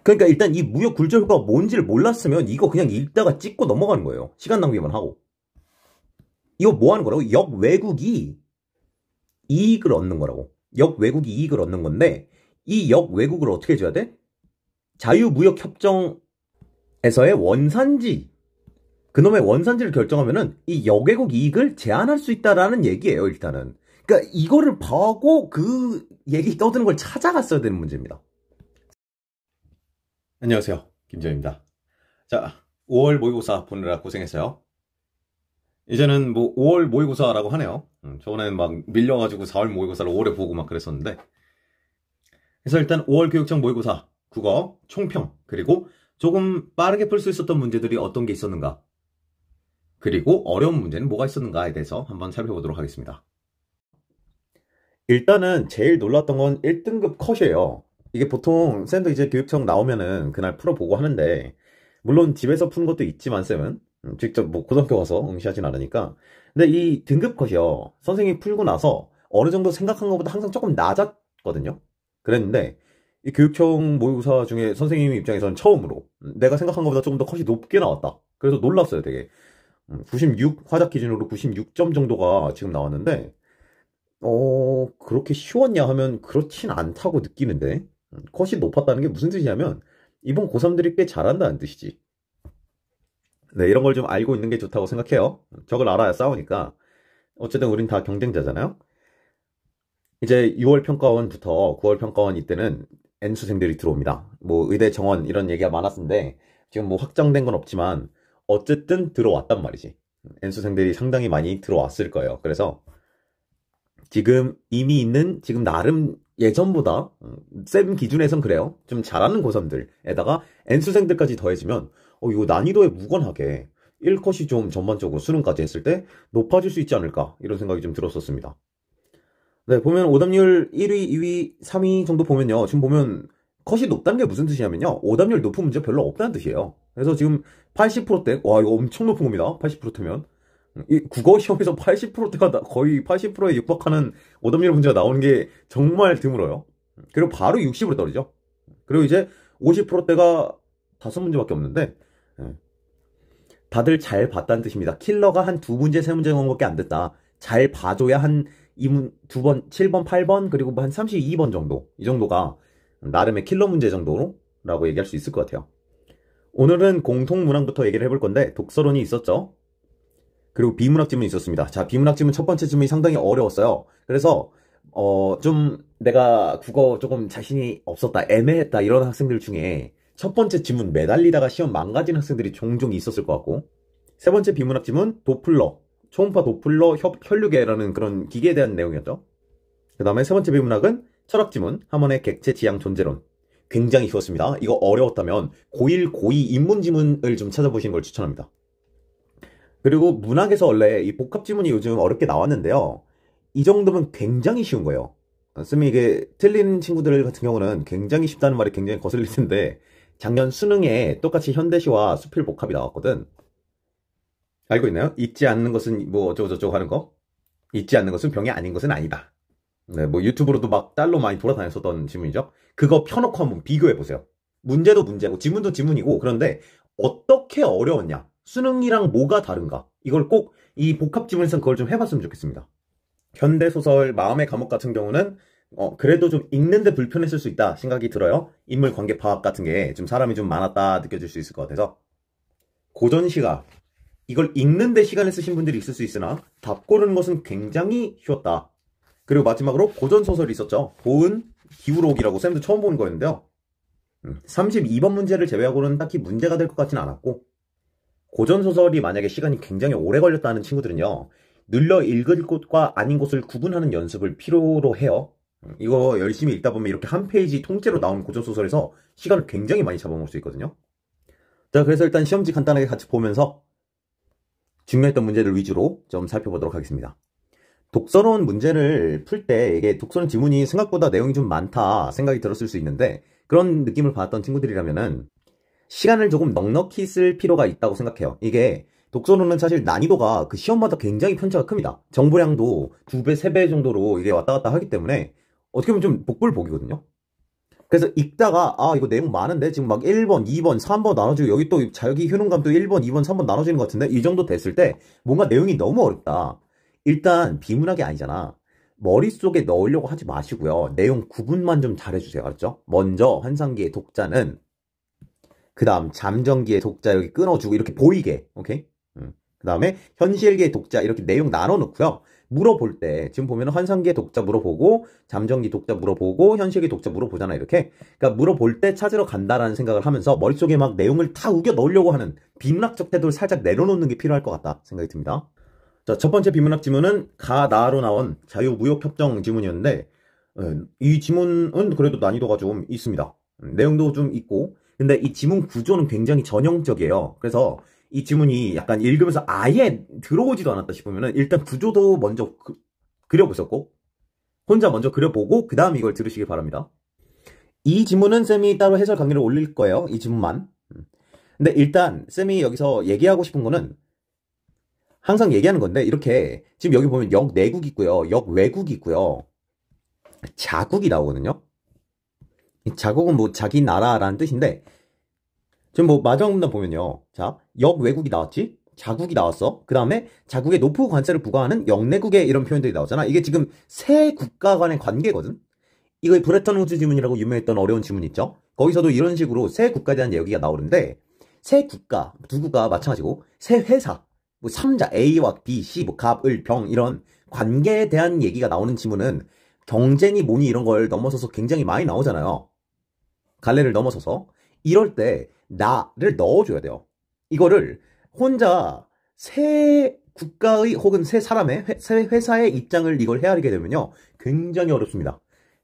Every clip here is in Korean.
그러니까 일단 이 무역 굴절 효과가 뭔지를 몰랐으면 이거 그냥 읽다가 찍고 넘어가는 거예요. 시간 낭비만 하고. 이거 뭐 하는 거라고? 역외국이 이익을 얻는 거라고. 역외국이 이익을 얻는 건데 이 역외국을 어떻게 해줘야 돼? 자유무역협정에서의 원산지, 그놈의 원산지를 결정하면은 이 역외국 이익을 제한할 수 있다라는 얘기예요, 일단은. 그러니까 이거를 보고 그 얘기 떠드는 걸 찾아갔어야 되는 문제입니다. 안녕하세요, 김재현입니다. 자, 5월 모의고사 보느라 고생했어요. 이제는 뭐 5월 모의고사라고 하네요. 저번에는 막 밀려가지고 4월 모의고사를 5월에 보고 막 그랬었는데. 그래서 일단 5월 교육청 모의고사 국어 총평, 그리고 조금 빠르게 풀 수 있었던 문제들이 어떤 게 있었는가, 그리고 어려운 문제는 뭐가 있었는가에 대해서 한번 살펴보도록 하겠습니다. 일단은 제일 놀랐던 건 1등급 컷이에요. 이게 보통 쌤도 이제 교육청 나오면은 그날 풀어보고 하는데, 물론 집에서 푸는 것도 있지만 쌤은 직접 뭐 고등학교 가서 응시하진 않으니까. 근데 이 등급 컷이요, 선생님이 풀고 나서 어느 정도 생각한 것보다 항상 조금 낮았거든요. 그랬는데 이 교육청 모의고사 중에 선생님 입장에서는 처음으로 내가 생각한 것보다 조금 더 컷이 높게 나왔다. 그래서 놀랐어요, 되게. 96, 화작 기준으로 96점 정도가 지금 나왔는데, 그렇게 쉬웠냐 하면 그렇진 않다고 느끼는데, 컷이 높았다는 게 무슨 뜻이냐면 이번 고3들이 꽤 잘한다는 뜻이지. 네, 이런 걸 좀 알고 있는 게 좋다고 생각해요. 저걸 알아야 싸우니까. 어쨌든 우린 다 경쟁자잖아요. 이제 6월 평가원부터 9월 평가원 이때는 N수생들이 들어옵니다. 뭐 의대 정원 이런 얘기가 많았는데 지금 뭐 확정된 건 없지만 어쨌든 들어왔단 말이지. N수생들이 상당히 많이 들어왔을 거예요. 그래서 지금 이미 있는, 지금 나름 예전보다 쌤 기준에선 그래요, 좀 잘하는 고3들에다가 N수생들까지 더해지면 이거 난이도에 무관하게 1컷이 좀 전반적으로 수능까지 했을 때 높아질 수 있지 않을까, 이런 생각이 좀 들었었습니다. 네, 보면 오답률 1위, 2위, 3위 정도 보면요, 지금 보면 컷이 높다는 게 무슨 뜻이냐면요, 오답률 높은 문제 별로 없다는 뜻이에요. 그래서 지금 80%대, 와 이거 엄청 높은 겁니다. 80%면 이 국어 시험에서 80%대가 거의 80%에 육박하는 오답률 문제가 나오는 게 정말 드물어요. 그리고 바로 60으로 떨어지죠. 그리고 이제 50%대가 5문제밖에 없는데, 다들 잘 봤다는 뜻입니다. 킬러가 한 2문제, 3문제 정도밖에 안 됐다. 잘 봐줘야 한 2번, 7번, 8번, 그리고 한 32번 정도, 이 정도가 나름의 킬러 문제 정도라고 얘기할 수 있을 것 같아요. 오늘은 공통문항부터 얘기를 해볼 건데, 독서론이 있었죠. 그리고 비문학 지문이 있었습니다. 자, 비문학 지문 첫 번째 지문이 상당히 어려웠어요. 그래서 좀 내가 국어 조금 자신이 없었다, 애매했다, 이런 학생들 중에 첫 번째 지문 매달리다가 시험 망가진 학생들이 종종 있었을 것 같고, 세 번째 비문학 지문 도플러, 초음파 도플러 혈류계라는 그런 기계에 대한 내용이었죠. 그 다음에 세 번째 비문학은 철학 지문, 하몬의 객체 지향 존재론. 굉장히 쉬웠습니다. 이거 어려웠다면 고1, 고2 인문 지문을 좀 찾아보시는 걸 추천합니다. 그리고 문학에서 원래 이 복합 지문이 요즘 어렵게 나왔는데요, 이 정도면 굉장히 쉬운 거예요. 쌤이 이게 틀린 친구들 같은 경우는 굉장히 쉽다는 말이 굉장히 거슬릴 텐데, 작년 수능에 똑같이 현대시와 수필 복합이 나왔거든. 알고 있나요? 잊지 않는 것은 뭐 어쩌고저쩌고 하는 거? 잊지 않는 것은 병이 아닌 것은 아니다. 네, 뭐 유튜브로도 막 딸로 많이 돌아다녔었던 지문이죠. 그거 펴놓고 한번 비교해보세요. 문제도 문제고 지문도 지문이고, 그런데 어떻게 어려웠냐, 수능이랑 뭐가 다른가, 이걸 꼭 이 복합 지문에서 그걸 좀 해봤으면 좋겠습니다. 현대소설 마음의 감옥 같은 경우는 그래도 좀 읽는데 불편했을 수 있다 생각이 들어요. 인물 관계 파악 같은 게 좀 사람이 좀 많았다 느껴질 수 있을 것 같아서. 고전시가, 이걸 읽는데 시간을 쓰신 분들이 있을 수 있으나 답 고르는 것은 굉장히 쉬웠다. 그리고 마지막으로 고전소설이 있었죠. 보은, 기울옥이라고 쌤도 처음 보는 거였는데요, 32번 문제를 제외하고는 딱히 문제가 될 것 같지는 않았고, 고전소설이 만약에 시간이 굉장히 오래 걸렸다는 친구들은요, 늘려 읽을 곳과 아닌 곳을 구분하는 연습을 필요로 해요. 이거 열심히 읽다 보면 이렇게 한 페이지 통째로 나온 고전소설에서 시간을 굉장히 많이 잡아먹을 수 있거든요. 자, 그래서 일단 시험지 간단하게 같이 보면서 중요했던 문제들 위주로 좀 살펴보도록 하겠습니다. 독서론 문제를 풀 때 이게 독서론 지문이 생각보다 내용이 좀 많다 생각이 들었을 수 있는데, 그런 느낌을 받았던 친구들이라면은 시간을 조금 넉넉히 쓸 필요가 있다고 생각해요. 이게 독서론은 사실 난이도가 그 시험마다 굉장히 편차가 큽니다. 정보량도 2배, 3배 정도로 이게 왔다 갔다 하기 때문에 어떻게 보면 좀 복불복이거든요. 그래서 읽다가 아 이거 내용 많은데 지금 막 1번, 2번, 3번 나눠지고 여기 또 자기 효능감도 1번, 2번, 3번 나눠지는 것 같은데 이 정도 됐을 때 뭔가 내용이 너무 어렵다. 일단 비문학이 아니잖아. 머릿속에 넣으려고 하지 마시고요. 내용 구분만 좀 잘해주세요. 알았죠? 먼저 환상기의 독자는 그 다음 잠정기의 독자 여기 끊어주고 이렇게 보이게 오케이? 그 다음에 현실기의 독자 이렇게 내용 나눠놓고요. 물어볼 때 지금 보면 환상기의 독자 물어보고 잠정기 독자 물어보고 현실기 독자 물어보잖아 이렇게. 그러니까 물어볼 때 찾으러 간다라는 생각을 하면서 머릿속에 막 내용을 다 우겨 넣으려고 하는 비문학적 태도를 살짝 내려놓는 게 필요할 것 같다 생각이 듭니다. 자, 첫 번째 비문학 지문은 가나로 나온 자유무역협정 지문이었는데 이 지문은 그래도 난이도가 좀 있습니다. 내용도 좀 있고 근데 이 지문 구조는 굉장히 전형적이에요. 그래서 이 지문이 약간 읽으면서 아예 들어오지도 않았다 싶으면 일단 구조도 먼저 그려보셨고 혼자 먼저 그려보고 그 다음 이걸 들으시기 바랍니다. 이 지문은 쌤이 따로 해설 강의를 올릴 거예요. 이 지문만. 근데 일단 쌤이 여기서 얘기하고 싶은 거는 항상 얘기하는 건데 이렇게 지금 여기 보면 역내국 있고요. 역외국 있고요. 자국이 나오거든요. 자국은 뭐 자기 나라라는 뜻인데 지금 뭐 마지막 문단 보면요. 자, 역외국이 나왔지? 자국이 나왔어. 그 다음에 자국의 노포 관세를 부과하는 역내국의 이런 표현들이 나오잖아. 이게 지금 세 국가 간의 관계거든. 이거 브레턴 우즈 지문이라고 유명했던 어려운 지문 있죠. 거기서도 이런 식으로 세 국가에 대한 얘기가 나오는데 세 국가, 누구가 마찬가지고 세 회사, 뭐 3자 A와 B, C, 뭐 갑, 을, 병 이런 관계에 대한 얘기가 나오는 지문은 경제니 뭐니 이런 걸 넘어서서 굉장히 많이 나오잖아요. 갈래를 넘어서서. 이럴 때 나를 넣어줘야 돼요. 이거를 혼자 세 국가의 혹은 세 사람의 세 회사의 입장을 이걸 헤아리게 되면요 굉장히 어렵습니다.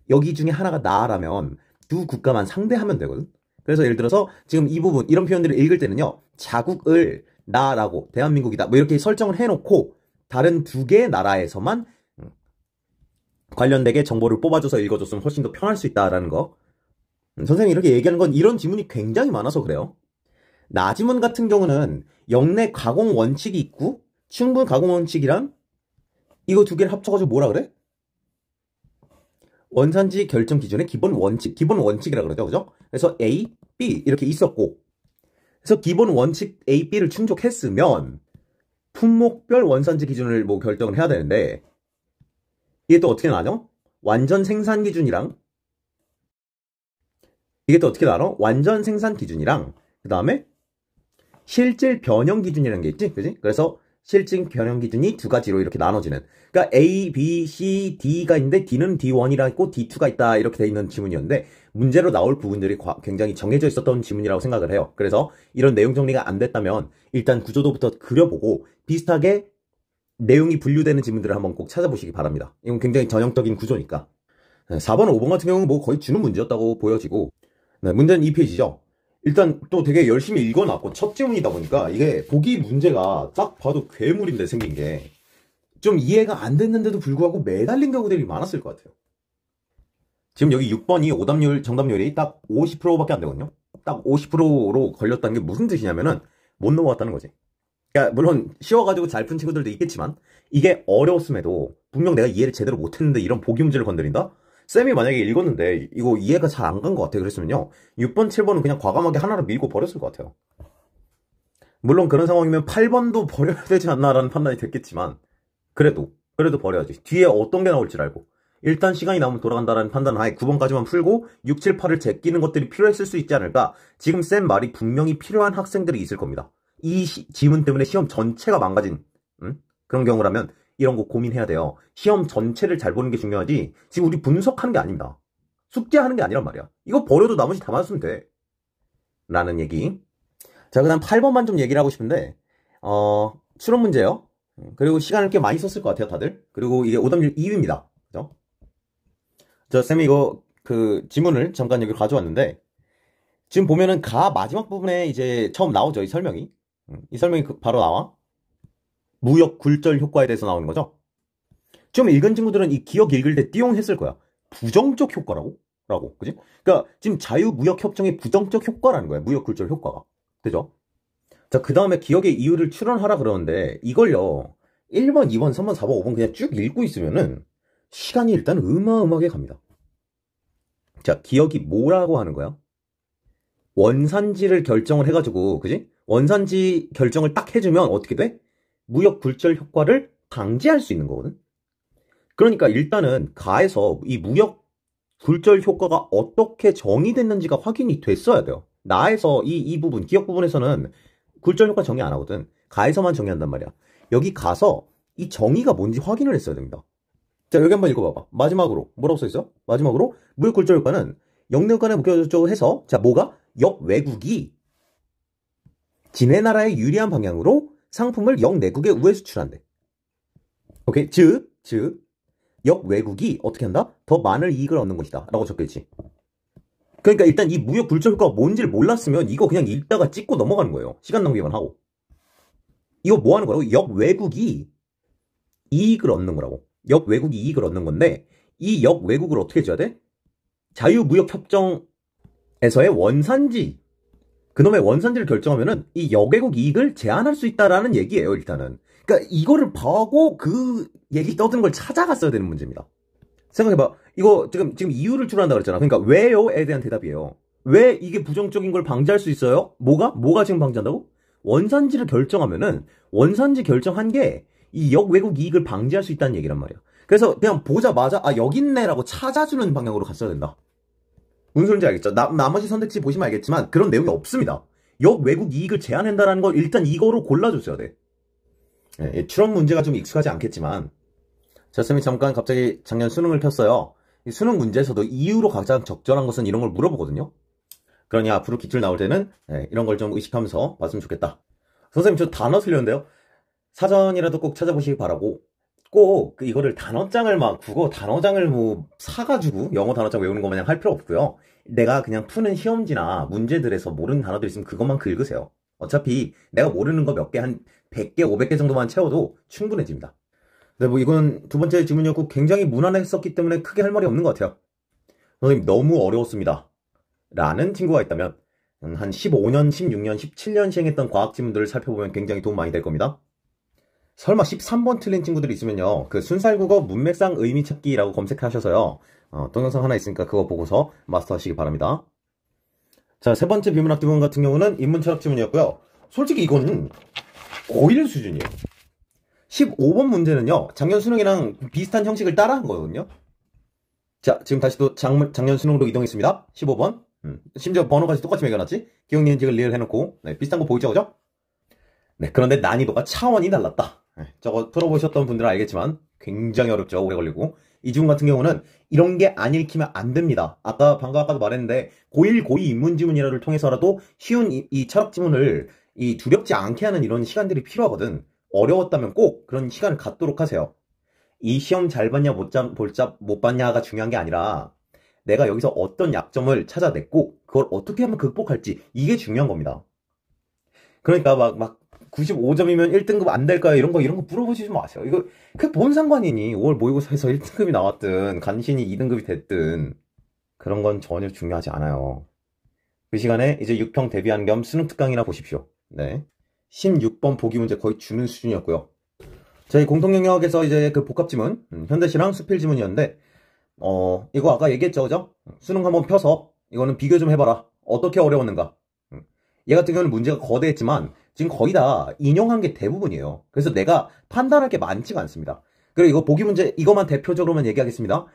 여기 중에 하나가 나라면 두 국가만 상대하면 되거든. 그래서 예를 들어서 지금 이 부분 이런 표현들을 읽을 때는요 자국을 나라고 대한민국이다 뭐 이렇게 설정을 해놓고 다른 두 개의 나라에서만 관련되게 정보를 뽑아줘서 읽어줬으면 훨씬 더 편할 수 있다라는 거. 선생님이 이렇게 얘기하는 건 이런 지문이 굉장히 많아서 그래요. 나지문 같은 경우는 영내 가공 원칙이 있고 충분 가공 원칙이랑 이거 두 개를 합쳐가지고 뭐라 그래? 원산지 결정 기준의 기본 원칙이라 그러죠. 그죠? 그래서 A, B 이렇게 있었고 그래서 기본 원칙 A, B를 충족했으면 품목별 원산지 기준을 뭐 결정을 해야 되는데 이게 또 어떻게 나눠? 완전 생산 기준이랑 이게 또 어떻게 나눠? 완전 생산 기준이랑 그 다음에 실질 변형 기준이라는 게 있지, 그지? 그래서 실질 변형 기준이 두 가지로 이렇게 나눠지는. 그러니까 A, B, C, D가 있는데 D는 D1이라 있고 D2가 있다 이렇게 돼 있는 지문이었는데 문제로 나올 부분들이 굉장히 정해져 있었던 지문이라고 생각을 해요. 그래서 이런 내용 정리가 안 됐다면 일단 구조도부터 그려보고 비슷하게 내용이 분류되는 지문들을 한번 꼭 찾아보시기 바랍니다. 이건 굉장히 전형적인 구조니까. 4번, 5번 같은 경우는 뭐 거의 주는 문제였다고 보여지고 네, 문제는 2페이지죠. 일단 또 되게 열심히 읽어놨고 첫 지문이다 보니까 이게 보기 문제가 딱 봐도 괴물인데 생긴 게 좀 이해가 안 됐는데도 불구하고 매달린 경우들이 많았을 것 같아요. 지금 여기 6번이 오답률, 정답률이 딱 50%밖에 안 되거든요. 딱 50%로 걸렸다는 게 무슨 뜻이냐면은 못 넘어갔다는 거지. 그러니까 물론 쉬워가지고 잘 푼 친구들도 있겠지만 이게 어려웠음에도 분명 내가 이해를 제대로 못했는데 이런 보기 문제를 건드린다? 쌤이 만약에 읽었는데 이거 이해가 잘 안 간 것 같아 그랬으면요 6번, 7번은 그냥 과감하게 하나를 밀고 버렸을 것 같아요. 물론 그런 상황이면 8번도 버려야 되지 않나라는 판단이 됐겠지만 그래도 버려야지. 뒤에 어떤 게 나올지 알고 일단 시간이 남으면 돌아간다라는 판단은 하에 9번까지만 풀고 6, 7, 8을 제끼는 것들이 필요했을 수 있지 않을까. 지금 쌤 말이 분명히 필요한 학생들이 있을 겁니다. 이 지문 때문에 시험 전체가 망가진 그런 경우라면 이런 거 고민해야 돼요. 시험 전체를 잘 보는 게 중요하지 지금 우리 분석하는 게 아닙니다. 숙제하는 게 아니란 말이야. 이거 버려도 나머지 다 맞으면 돼 라는 얘기. 자, 그 다음 8번만 좀 얘기를 하고 싶은데 추론 문제요. 그리고 시간을 꽤 많이 썼을 것 같아요 다들. 그리고 이게 오답률 2위입니다. 그죠? 저 쌤이 이거 그 지문을 잠깐 여기 가져왔는데 지금 보면은 가 마지막 부분에 이제 처음 나오죠 이 설명이. 이 설명이 바로 나와. 무역 굴절 효과에 대해서 나오는 거죠. 좀 읽은 친구들은 이 기억 읽을 때 띠용 했을 거야. 부정적 효과라고? 라고. 그지? 그러니까 지금 자유무역협정의 부정적 효과라는 거야. 무역 굴절 효과가. 그죠? 자, 그 다음에 기억의 이유를 추론하라 그러는데 이걸요 1번, 2번, 3번, 4번, 5번 그냥 쭉 읽고 있으면은 시간이 일단 어마어마하게 갑니다. 자, 기억이 뭐라고 하는 거야? 원산지를 결정을 해가지고, 그지? 원산지 결정을 딱 해주면 어떻게 돼? 무역 굴절 효과를 방지할 수 있는 거거든? 그러니까 일단은 가에서 이 무역 굴절 효과가 어떻게 정의됐는지가 확인이 됐어야 돼요. 나에서 이 부분, 기억 부분에서는 굴절 효과 정의 안 하거든. 가에서만 정의한단 말이야. 여기 가서 이 정의가 뭔지 확인을 했어야 됩니다. 자, 여기 한번 읽어봐봐. 마지막으로 뭐라고 써있어? 마지막으로 무역 굴절 효과는 역내국간에 묶여져 해서 자, 뭐가? 역외국이 지네 나라에 유리한 방향으로 상품을 역내국에 우회 수출한대. 오케이? 즉 역외국이 어떻게 한다? 더 많은 이익을 얻는 것이다 라고 적혀있지. 그러니까 일단 이 무역 굴절 효과가 뭔지를 몰랐으면 이거 그냥 읽다가 찍고 넘어가는 거예요. 시간 낭비만 하고. 이거 뭐 하는 거라고? 역외국이 이익을 얻는 거라고. 역외국이 이익을 얻는 건데 이 역외국을 어떻게 해줘야 돼? 자유무역협정에서의 원산지, 그놈의 원산지를 결정하면은 이 역외국 이익을 제한할 수 있다라는 얘기예요, 일단은. 그러니까 이거를 봐고 그 얘기 떠드는 걸 찾아갔어야 되는 문제입니다. 생각해봐. 이거 지금 이유를 추론한다 그랬잖아. 그러니까 왜요에 대한 대답이에요. 왜 이게 부정적인 걸 방지할 수 있어요? 뭐가 지금 방지한다고? 원산지를 결정하면은 원산지 결정한 게 이 역외국 이익을 방지할 수 있다는 얘기란 말이야. 그래서 그냥 보자마자 아 여기 있네라고 찾아주는 방향으로 갔어야 된다. 무슨 소린지 알겠죠? 나머지 선택지 보시면 알겠지만 그런 내용이 없습니다. 역외국 이익을 제한한다는 걸 일단 이거로 골라줬어야 돼. 예, 추론 문제가 좀 익숙하지 않겠지만 자, 쌤이 잠깐 갑자기 작년 수능을 폈어요. 이 수능 문제에서도 이유로 가장 적절한 것은 이런 걸 물어보거든요. 그러니 앞으로 기출 나올 때는 이런 걸 좀 의식하면서 봤으면 좋겠다. 선생님 저 단어 틀렸는데요. 사전이라도 꼭 찾아보시기 바라고. 꼭 이거를 단어장을 막 국어 단어장을 뭐 사가지고 영어 단어장 외우는 거 마냥 할 필요 없고요. 내가 그냥 푸는 시험지나 문제들에서 모르는 단어들 있으면 그것만 긁으세요. 어차피 내가 모르는 거 몇 개 한 100개, 500개 정도만 채워도 충분해집니다. 네, 뭐 이건 두 번째 질문이었고 굉장히 무난했었기 때문에 크게 할 말이 없는 것 같아요. 선생님 너무 어려웠습니다 라는 친구가 있다면 한 15년, 16년, 17년 시행했던 과학 지문들을 살펴보면 굉장히 도움 많이 될 겁니다. 설마 13번 틀린 친구들이 있으면요, 그 순살국어 문맥상 의미 찾기라고 검색하셔서요, 동영상 하나 있으니까 그거 보고서 마스터 하시기 바랍니다. 자, 세 번째 비문학 지문 같은 경우는 인문철학 지문이었고요. 솔직히 이건 고1 수준이에요. 15번 문제는요, 작년 수능이랑 비슷한 형식을 따라한 거거든요. 자, 지금 다시 또 작년 수능으로 이동했습니다. 15번. 심지어 번호까지 똑같이 매겨놨지? 기억, 니은, 지을, 리을 해놓고. 네, 비슷한 거 보이죠, 그죠? 네, 그런데 난이도가 차원이 달랐다. 저거 풀어보셨던 분들은 알겠지만 굉장히 어렵죠. 오래 걸리고. 이 지문 같은 경우는 이런 게 안 읽히면 안 됩니다. 아까도 말했는데 고1, 고2 인문지문이라를 통해서라도 쉬운 이 철학 지문을 두렵지 않게 하는 이런 시간들이 필요하거든. 어려웠다면 꼭 그런 시간을 갖도록 하세요. 이 시험 잘 봤냐 못 봤냐가 중요한 게 아니라 내가 여기서 어떤 약점을 찾아냈고 그걸 어떻게 하면 극복할지, 이게 중요한 겁니다. 그러니까 막 95점이면 1등급 안 될까요? 이런 거 물어보지 마세요. 이거 그게 뭔 상관이니? 5월 모의고사에서 1등급이 나왔든 간신히 2등급이 됐든 그런 건 전혀 중요하지 않아요. 그 시간에 이제 6평 대비하는 겸 수능 특강이나 보십시오. 네. 16번 보기 문제 거의 주는 수준이었고요. 저희 공통영역에서 이제 그 복합지문, 현대시랑 수필지문이었는데 이거 아까 얘기했죠, 그죠? 수능 한번 펴서 이거는 비교 좀 해봐라. 어떻게 어려웠는가? 얘 같은 경우는 문제가 거대했지만 지금 거의 다 인용한 게 대부분이에요. 그래서 내가 판단할 게 많지가 않습니다. 그리고 이거 보기 문제, 이것만 대표적으로만 얘기하겠습니다.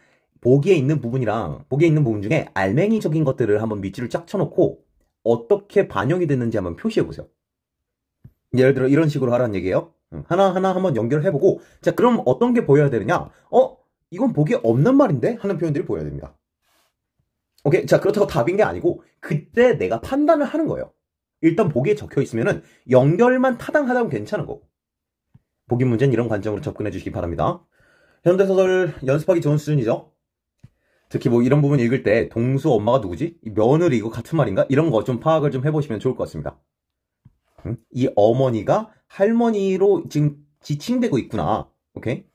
보기에 있는 부분 중에 알맹이적인 것들을 한번 밑줄을 쫙 쳐놓고 어떻게 반영이 됐는지 한번 표시해보세요. 예를 들어 이런 식으로 하라는 얘기예요. 하나하나 한번 연결해보고, 자, 그럼 어떤 게 보여야 되느냐? 이건 보기에 없는 말인데? 하는 표현들이 보여야 됩니다. 오케이? 자, 그렇다고 답인 게 아니고 그때 내가 판단을 하는 거예요. 일단 보기에 적혀 있으면은 연결만 타당하다면 괜찮은 거고. 보기 문제는 이런 관점으로 접근해 주시기 바랍니다. 현대소설 연습하기 좋은 수준이죠. 특히 뭐 이런 부분 읽을 때 동수 엄마가 누구지? 며느리 이거 같은 말인가? 이런 거 좀 파악을 좀 해보시면 좋을 것 같습니다. 이 어머니가 할머니로 지금 지칭되고 있구나. 오케이?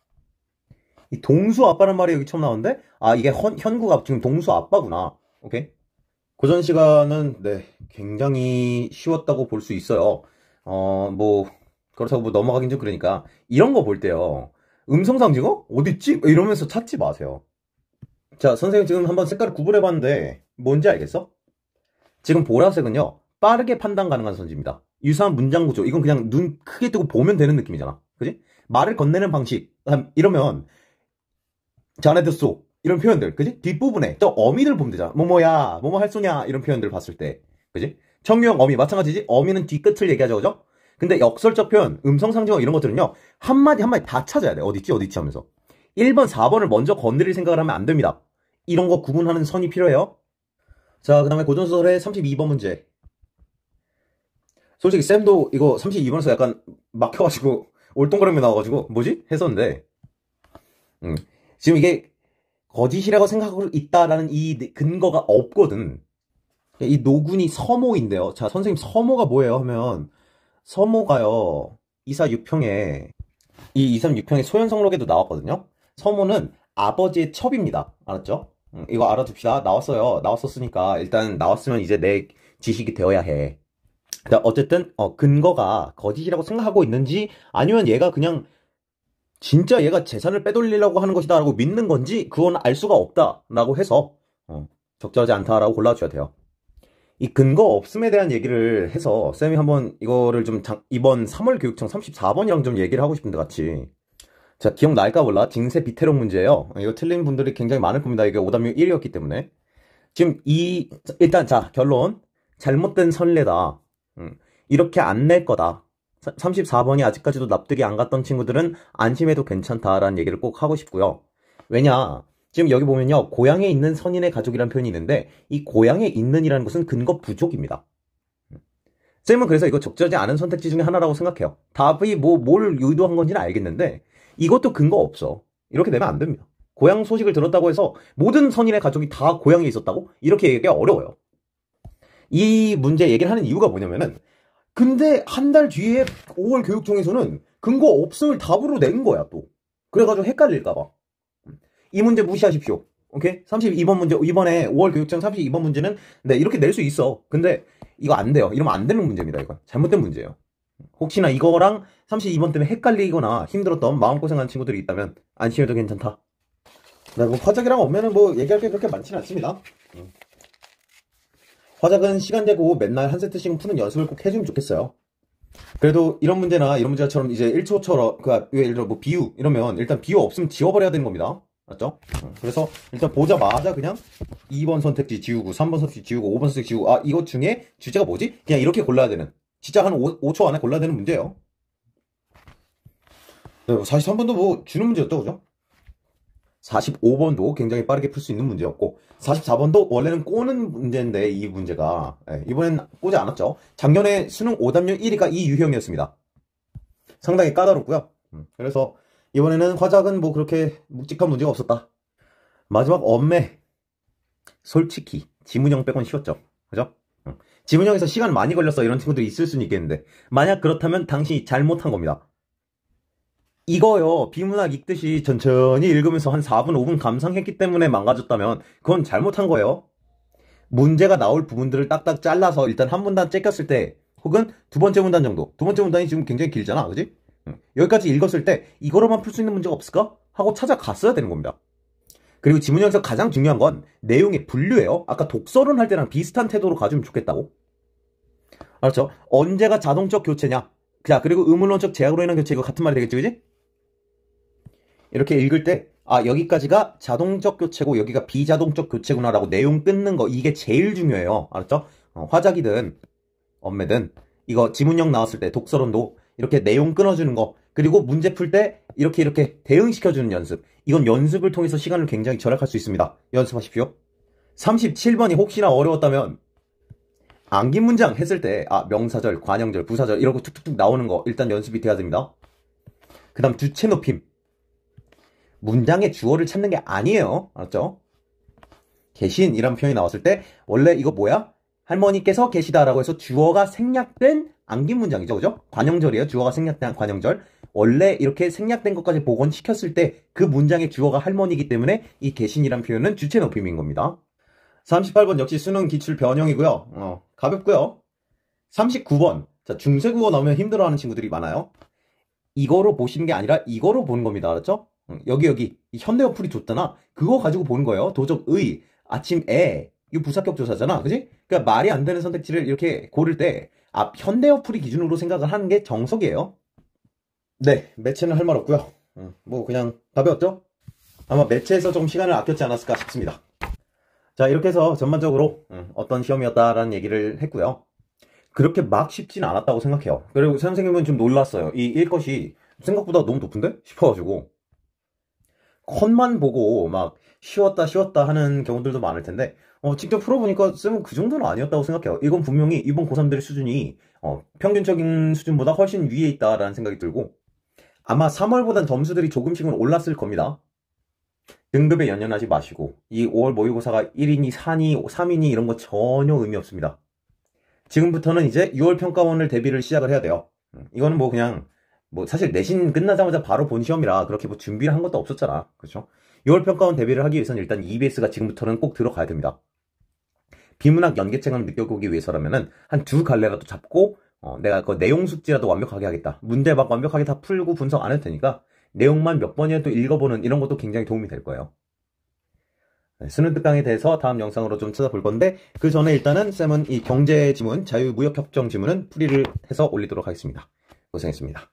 이 동수 아빠란 말이 여기 처음 나오는데, 이게 현구가 지금 동수 아빠구나. 오케이? 고전 시간은 네, 굉장히 쉬웠다고 볼 수 있어요. 뭐 그렇다고 뭐 넘어가긴 좀 그러니까 이런 거 볼 때요, 음성상징어? 어딨지? 이러면서 찾지 마세요. 자, 선생님 지금 한번 색깔을 구분해봤는데 뭔지 알겠어? 지금 보라색은요, 빠르게 판단 가능한 선지입니다. 유사한 문장 구조, 이건 그냥 눈 크게 뜨고 보면 되는 느낌이잖아. 그지? 말을 건네는 방식, 이러면 자네들 쏘 이런 표현들, 그지? 뒷부분에 저 어미들 보면 되잖아. 뭐뭐야, 뭐뭐 할 소냐 이런 표현들 봤을 때, 그지? 청유형 어미 마찬가지지. 어미는 뒤끝을 얘기하죠, 그죠? 근데 역설적 표현, 음성상징어 이런 것들은요, 한마디 한마디 다 찾아야 돼. 어딨지 어딨지 하면서 1번 4번을 먼저 건드릴 생각을 하면 안 됩니다. 이런 거 구분하는 선이 필요해요. 자, 그 다음에 고전소설의 32번 문제. 솔직히 쌤도 이거 32번에서 약간 막혀가지고 올동그라미 나와가지고 뭐지? 했었는데, 지금 이게 거짓이라고 생각하고 있다라는 이 근거가 없거든. 이 노군이 서모인데요. 자, 선생님 서모가 뭐예요? 하면 서모가요, 246평에 이 236평의 소현성록에도 나왔거든요. 서모는 아버지의 첩입니다. 알았죠? 이거 알아둡시다. 나왔어요. 나왔었으니까 일단 나왔으면 이제 내 지식이 되어야 해. 자, 어쨌든 근거가 거짓이라고 생각하고 있는지 아니면 얘가 그냥 진짜 얘가 재산을 빼돌리려고 하는 것이다 라고 믿는 건지 그건 알 수가 없다 라고 해서 적절하지 않다라고 골라줘야 돼요. 이 근거 없음에 대한 얘기를 해서 쌤이 한번 이거를 좀 이번 3월 교육청 34번이랑 좀 얘기를 하고 싶은데 같이. 자, 기억날까 몰라. 징세 비태록 문제예요. 이거 틀린 분들이 굉장히 많을 겁니다. 이게 오답률 1위였기 때문에. 지금 일단 자, 결론. 잘못된 선례다. 이렇게 안 낼 거다. 34번이 아직까지도 납득이 안 갔던 친구들은 안심해도 괜찮다라는 얘기를 꼭 하고 싶고요. 왜냐, 지금 여기 보면요, 고향에 있는 선인의 가족이라는 표현이 있는데 이 고향에 있는이라는 것은 근거 부족입니다. 쌤은 그래서 이거 적절하지 않은 선택지 중에 하나라고 생각해요. 답이 뭘 유도한 건지는 알겠는데 이것도 근거 없어. 이렇게 되면 안 됩니다. 고향 소식을 들었다고 해서 모든 선인의 가족이 다 고향에 있었다고? 이렇게 얘기하기가 어려워요. 이 문제 얘기를 하는 이유가 뭐냐면은, 근데 한 달 뒤에 5월 교육청에서는 근거 없음을 답으로 낸 거야 또. 그래가지고 헷갈릴까봐. 이 문제 무시하십시오. 오케이? 32번 문제, 이번에 5월 교육청 32번 문제는 네, 이렇게 낼 수 있어. 근데 이거 안 돼요. 이러면 안 되는 문제입니다. 이건 잘못된 문제예요. 혹시나 이거랑 32번 때문에 헷갈리거나 힘들었던 마음고생한 친구들이 있다면 안심해도 괜찮다. 네, 뭐 화작이랑 오면은 뭐 얘기할 게 그렇게 많지는 않습니다. 화작은 시간 되고 맨날 한 세트씩은 푸는 연습을 꼭 해주면 좋겠어요. 그래도 이런 문제나 이런 문제처럼 이제 1초처럼 예를 들어 뭐 비유 이러면 일단 비유 없으면 지워버려야 되는 겁니다. 맞죠? 그래서 일단 보자마자 그냥 2번 선택지 지우고 3번 선택지 지우고 5번 선택지 지우고 아 이것 중에 주제가 뭐지? 그냥 이렇게 골라야 되는, 진짜 한 5초 안에 골라야 되는 문제예요. 네, 43번도 뭐 주는 문제였죠, 그죠? 45번도 굉장히 빠르게 풀 수 있는 문제였고 44번도 원래는 꼬는 문제인데 이 문제가 이번엔 꼬지 않았죠. 작년에 수능 오답률 1위가 이 유형이었습니다. 상당히 까다롭고요. 그래서 이번에는 화작은 뭐 그렇게 묵직한 문제가 없었다. 마지막 엄매. 솔직히 지문형 빼곤 쉬웠죠. 그죠? 지문형에서 시간 많이 걸렸어 이런 친구들이 있을 수는 있겠는데 만약 그렇다면 당신이 잘못한 겁니다. 이거요, 비문학 읽듯이 천천히 읽으면서 한 4분, 5분 감상했기 때문에 망가졌다면 그건 잘못한 거예요. 문제가 나올 부분들을 딱딱 잘라서 일단 한 문단 째꼈을 때 혹은 두 번째 문단 정도, 두 번째 문단이 지금 굉장히 길잖아, 그지? 여기까지 읽었을 때 이거로만 풀 수 있는 문제가 없을까? 하고 찾아갔어야 되는 겁니다. 그리고 지문형에서 가장 중요한 건 내용의 분류예요. 아까 독서론 할 때랑 비슷한 태도로 가주면 좋겠다고. 알았죠? 언제가 자동적 교체냐? 자, 그리고 의문론적 제약으로 인한 교체, 이거 같은 말이 되겠지, 그지? 이렇게 읽을 때, 아, 여기까지가 자동적 교체고 여기가 비자동적 교체구나라고 내용 끊는 거, 이게 제일 중요해요. 알았죠? 화작이든 엄매든 이거 지문형 나왔을 때 독서론도 이렇게 내용 끊어주는 거, 그리고 문제 풀 때 이렇게 대응시켜주는 연습, 이건 연습을 통해서 시간을 굉장히 절약할 수 있습니다. 연습하십시오. 37번이 혹시나 어려웠다면 암긴 문장 했을 때 명사절, 관형절, 부사절 이러고 툭툭툭 나오는 거 일단 연습이 돼야 됩니다. 그 다음 주체 높임. 문장의 주어를 찾는 게 아니에요. 알았죠? 계신이란 표현이 나왔을 때 원래 이거 뭐야? 할머니께서 계시다라고 해서 주어가 생략된 암긴 문장이죠. 그죠? 관형절이에요. 주어가 생략된 관형절. 원래 이렇게 생략된 것까지 복원시켰을 때 그 문장의 주어가 할머니이기 때문에 이 계신이란 표현은 주체 높임인 겁니다. 38번 역시 수능 기출 변형이고요. 가볍고요. 39번. 자, 중세국어 나오면 힘들어하는 친구들이 많아요. 이거로 보시는 게 아니라 이거로 보는 겁니다. 알았죠? 여기 이 현대어 풀이 줬잖아. 그거 가지고 보는 거예요. 도적의, 아침에, 이 부사격 조사잖아. 그지? 그러니까 말이 안 되는 선택지를 이렇게 고를 때 현대어 풀이 기준으로 생각을 하는 게 정석이에요. 네, 매체는 할 말 없고요. 뭐 그냥 가벼웠죠? 아마 매체에서 좀 시간을 아꼈지 않았을까 싶습니다. 자, 이렇게 해서 전반적으로 어떤 시험이었다라는 얘기를 했고요. 그렇게 막 쉽지는 않았다고 생각해요. 그리고 선생님은 좀 놀랐어요. 이 일것이 생각보다 너무 높은데? 싶어가지고 컷만 보고 막 쉬웠다 하는 경우들도 많을 텐데 직접 풀어보니까 쌤은 그 정도는 아니었다고 생각해요. 이건 분명히 이번 고3들의 수준이 평균적인 수준보다 훨씬 위에 있다라는 생각이 들고 아마 3월보단 점수들이 조금씩은 올랐을 겁니다. 등급에 연연하지 마시고 이 5월 모의고사가 1이니 4니 3이니 이런 거 전혀 의미 없습니다. 지금부터는 이제 6월 평가원을 대비를 시작을 해야 돼요. 이거는 뭐 그냥 뭐 사실 내신 끝나자마자 바로 본 시험이라 그렇게 뭐 준비를 한 것도 없었잖아. 그렇죠? 6월 평가원 대비를 하기 위해서는 일단 EBS가 지금부터는 꼭 들어가야 됩니다. 비문학 연계책을 느껴보기 위해서라면은 한 두 갈래라도 잡고 내가 그 내용 숙지라도 완벽하게 하겠다. 문제 막 완벽하게 다 풀고 분석 안 해도 되니까 내용만 몇 번이라도 읽어보는 이런 것도 굉장히 도움이 될 거예요. 네, 수능 특강에 대해서 다음 영상으로 좀 찾아볼 건데 그 전에 일단은 쌤은 이 경제 지문, 자유무역협정 지문은 풀이를 해서 올리도록 하겠습니다. 고생했습니다.